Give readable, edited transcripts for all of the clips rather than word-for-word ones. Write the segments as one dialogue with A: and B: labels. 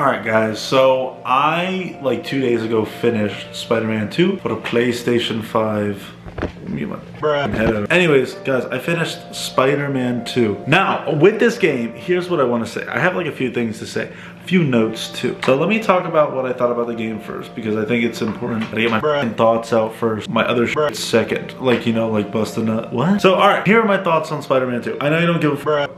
A: Alright guys, so I, like 2 days ago, finished Spider-Man 2 for the PlayStation 5. Anyways, guys, I finished Spider-Man 2. Now, with this game, here's what I want to say. I have like a few things to say. A few notes too. So let me talk about what I thought about the game first, because I think it's important to get my thoughts out first. My other shit second. Like, you know, like bust a nut. What? So, alright, here are my thoughts on Spider-Man 2. I know you don't give a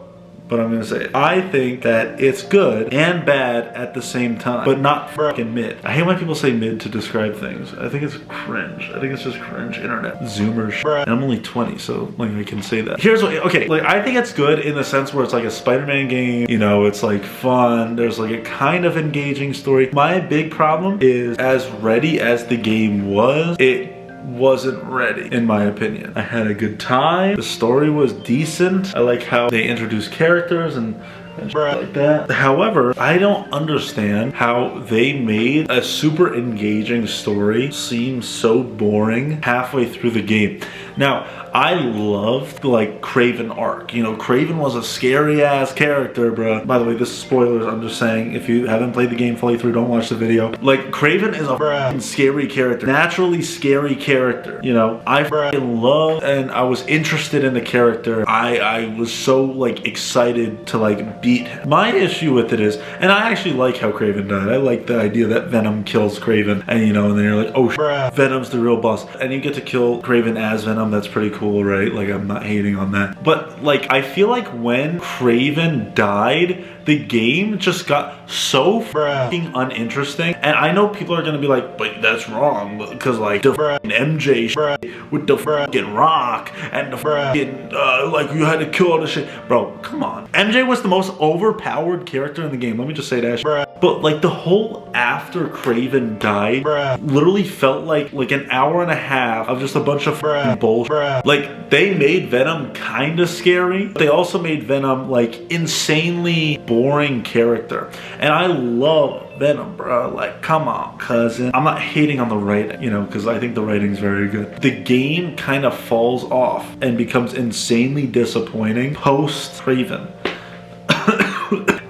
A: but I'm gonna say it. I think that it's good and bad at the same time, but not fucking mid. I hate when people say mid to describe things. I think it's cringe. I think it's just cringe internet zoomers shit. And I'm only 20, so like I can say that. Here's what, okay, like I think it's good in the sense where it's like a Spider-Man game, you know, it's like fun, there's like a kind of engaging story. My big problem is, as ready as the game was, it wasn't ready, in my opinion. I had a good time. The story was decent. I like how they introduced characters and shit like that. However, I don't understand how they made a super engaging story seem so boring halfway through the game. Now, I loved like Kraven arc. You know, Kraven was a scary ass character, bro. By the way, this is spoilers. I'm just saying, if you haven't played the game fully through, don't watch the video. Like, Kraven is a scary character. Naturally scary character. You know, I love and I was interested in the character. I was so like excited to like beat him. My issue with it is, and I actually like how Kraven died. I like the idea that Venom kills Kraven, and you know, and then you're like, oh shit, Venom's the real boss. And you get to kill Kraven as Venom. That's pretty cool, right? Like, I'm not hating on that. But like, I feel like when Kraven died, the game just got so fucking uninteresting. And I know people are gonna be like, but that's wrong, because like the MJ shit with the fucking rock and the fucking like you had to kill all this shit. Bro, come on. MJ was the most overpowered character in the game. Let me just say that shit. But like the whole after Kraven died literally felt like an hour and a half of just a bunch of bullshit. Like, they made Venom kind of scary. They also made Venom like insanely boring character. And I love Venom, bro. Like, come on, cousin. I'm not hating on the writing, you know, because I think the writing's very good. The game kind of falls off and becomes insanely disappointing post Kraven.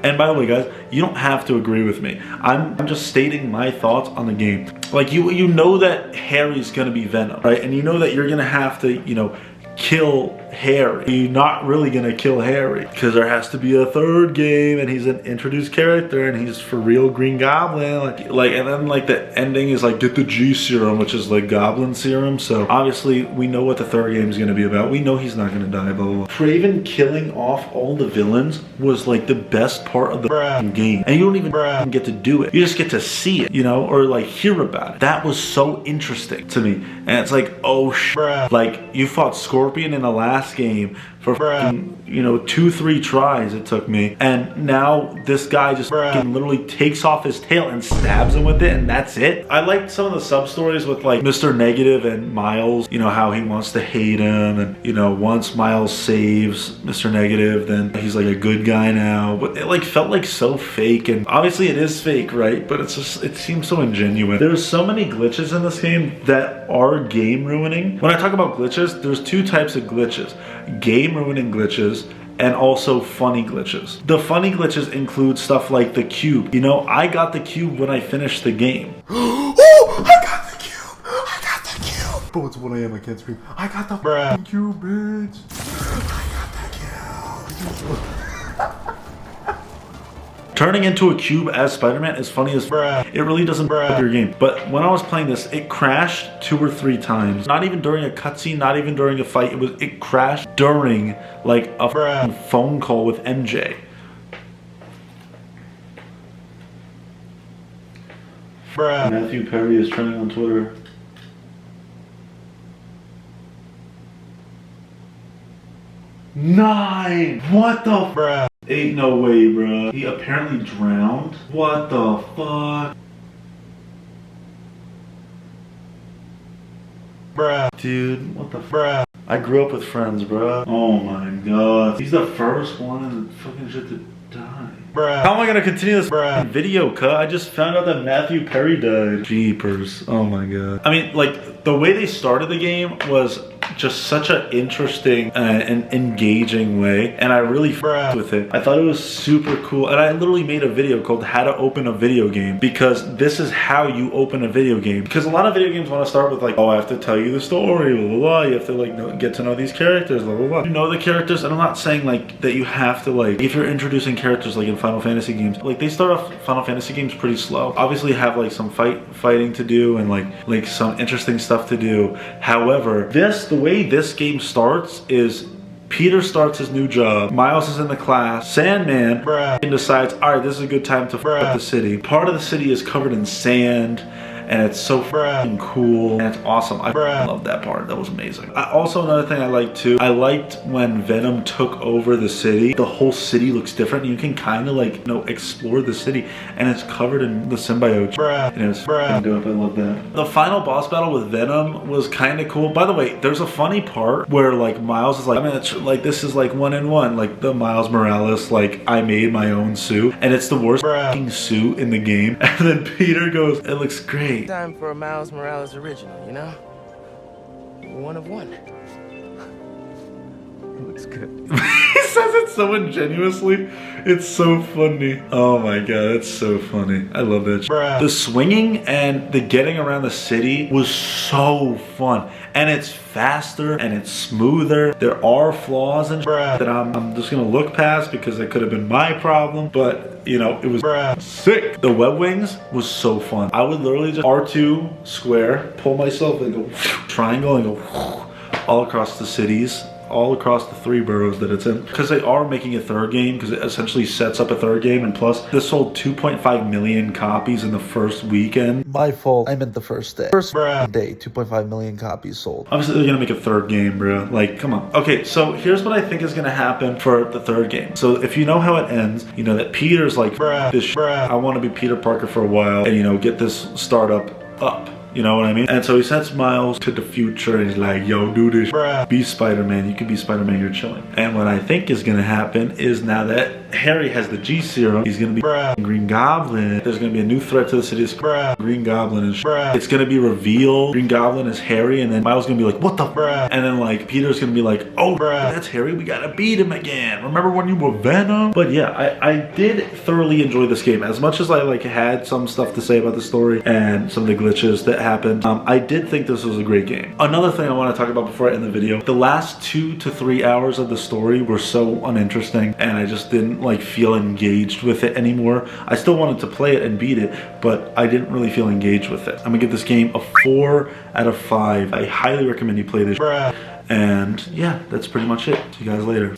A: And by the way, guys, you don't have to agree with me. I'm just stating my thoughts on the game. Like, you know that Harry's gonna be Venom, right? And you know that you're gonna have to, you know, kill Harry. You're not really gonna kill Harry because there has to be a third game, and he's an introduced character, and he's for real Green Goblin. Like, and then like the ending is like, get the G serum, which is like Goblin serum. So obviously we know what the third game is gonna be about. We know he's not gonna die, blah, blah, blah. Kraven killing off all the villains was like the best part of the game, and you don't even get to do it. You just get to see it, you know, or like hear about it. That was so interesting to me, and it's like, oh shit, like you fought Scorpion in the last game for fucking, you know, 2-3 tries it took me, and now this guy just fucking literally takes off his tail and stabs him with it, and that's it. I liked some of the sub stories with like Mr. Negative and Miles, you know, how he wants to hate him, and you know, once Miles saves Mr. Negative, then he's like a good guy now. But it like felt like so fake, and obviously it is fake, right? But it's just, it seems so ingenuine. There's so many glitches in this game that are game ruining. When I talk about glitches, there's two types of glitches: game ruining glitches and also funny glitches. The funny glitches include stuff like the cube. You know, I got the cube when I finished the game.
B: Oh, I got the cube! I got the cube! But it's 1 AM, I can't scream. I got the cube, bitch! I got the cube!
A: Turning into a cube as Spider-Man is funny as it really doesn't help your game. But when I was playing this, it crashed 2 or 3 times. Not even during a cutscene, not even during a fight. It crashed during like a phone call with MJ. Matthew Perry is trending on Twitter. Nine! What the Ain't no way, bruh. He apparently drowned. What the fuck? Dude, what the I grew up with friends, bruh. Oh my god. He's the first one in the fucking shit to die. How am I gonna continue this video, cut? I just found out that Matthew Perry died. Jeepers. Oh my god. I mean, like, the way they started the game was just such an interesting and engaging way, and I really f***ed with it. I thought it was super cool, and I literally made a video called How to Open a Video Game, because this is how you open a video game. Because a lot of video games want to start with like, oh, I have to tell you the story, blah, blah, blah. You have to like get to know these characters, blah, blah, blah. You know the characters, and I'm not saying like that you have to like, if you're introducing characters like in Final Fantasy games, like they start off Final Fantasy games pretty slow. Obviously have like some fighting to do and like some interesting stuff to do. However, the way this game starts is Peter starts his new job. Miles is in the class. Sandman and decides, all right, this is a good time to f up the city. Part of the city is covered in sand, and it's so f***ing cool, and it's awesome. I love that part. That was amazing. Also, another thing I liked too, I liked when Venom took over the city. The whole city looks different. You can kind of like, explore the city, and it's covered in the symbiote. And it was f***ing dope. I love that. The final boss battle with Venom was kind of cool. By the way, there's a funny part where like Miles is like, I mean, like this is like 1-in-1, like the Miles Morales, like I made my own suit, and it's the worst f***ing suit in the game. And then Peter goes, it looks great.
C: Time for a Miles Morales original, you know? One of one.
B: It looks good.
A: He says it so ingenuously. It's so funny. Oh my god, it's so funny. I love that. The swinging and the getting around the city was so fun. And it's faster and it's smoother. There are flaws in that I'm just gonna look past because it could have been my problem. But you know, it was sick. The web wings was so fun. I would literally just R2 square, pull myself and go triangle and go all across the cities, all across the 3 boroughs that it's in. Because they are making a third game, because it essentially sets up a third game, and plus this sold 2.5 million copies in the first weekend.
D: My fault. I meant the first day. First day, 2.5 million copies sold.
A: Obviously they're gonna make a third game, bro. Like, come on. Okay, so here's what I think is gonna happen for the third game. So if you know how it ends, you know that Peter's like, this I wanna be Peter Parker for a while, and you know, get this startup up. You know what I mean? And so he sends Miles to the future and he's like, yo, do this. Be Spider-Man. You can be Spider-Man. You're chilling. And what I think is going to happen is now that Harry has the G serum, he's going to be Green Goblin. There's going to be a new threat to the city. Green Goblin is it's going to be revealed. Green Goblin is Harry, and then Miles is going to be like, what the And then like Peter's going to be like, oh, that's Harry. We got to beat him again. Remember when you were Venom? But yeah, I did thoroughly enjoy this game. As much as I like had some stuff to say about the story and some of the glitches that happened, I did think this was a great game. Another thing I want to talk about before I end the video, the last 2 to 3 hours of the story were so uninteresting, and I just didn't like feel engaged with it anymore. I still wanted to play it and beat it, but I didn't really feel engaged with it. I'm gonna give this game a 4 out of 5. I highly recommend you play this. And yeah, that's pretty much it. See you guys later.